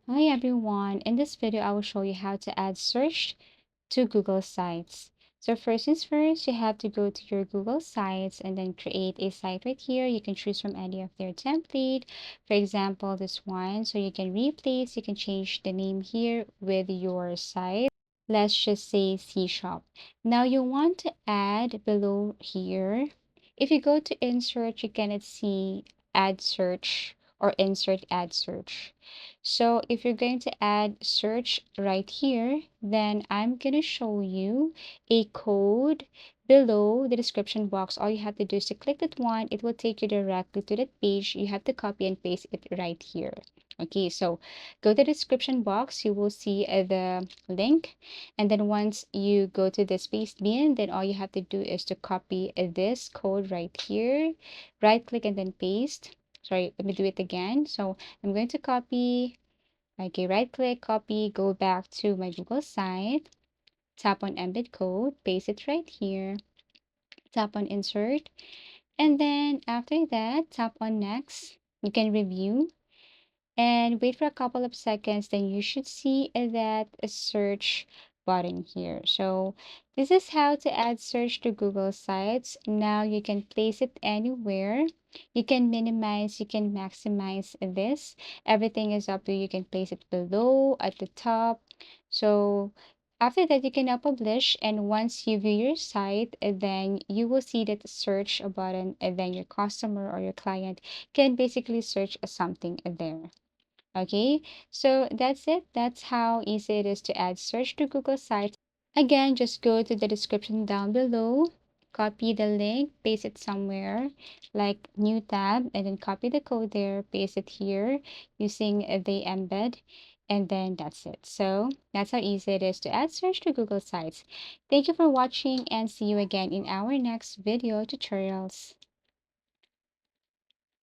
Hi everyone, in this video I will show you how to add search to Google Sites. So first things first, you have to go to your Google Sites and then create a site right here. You can choose from any of their template. For example, this one. So you can replace, you can change the name here with your site. Let's just say C Shop. Now you want to add below here. If you go to insert, you cannot see add search or insert add search. So if you're going to add search right here, then I'm going to show you a code below the description box. All you have to do is to click that one. It will take you directly to that page. You have to copy and paste it right here. Okay, so go to the description box. You will see the link. And then once you go to the space bin, then all you have to do is to copy this code right here. Right click and then paste. Sorry, let me do it again. So I'm going to copy. Okay, right click, copy, go back to my Google site, tap on embed code, paste it right here, tap on insert, and then after that, tap on next. You can review and wait for a couple of seconds, then you should see that a search button here. So this is how to add search to Google Sites. Now you can place it anywhere. You can minimize, you can maximize this. Everything is up to you. You can place it below, at the top. So after that, you can now publish, and once you view your site, then you will see that search button, and then your customer or your client can basically search something there. Okay, so that's it. That's how easy it is to add search to Google Sites. Again, just go to the description down below, copy the link, paste it somewhere like new tab, and then copy the code there, paste it here using the embed, and then that's it. So that's how easy it is to add search to Google Sites. Thank you for watching and see you again in our next video tutorials.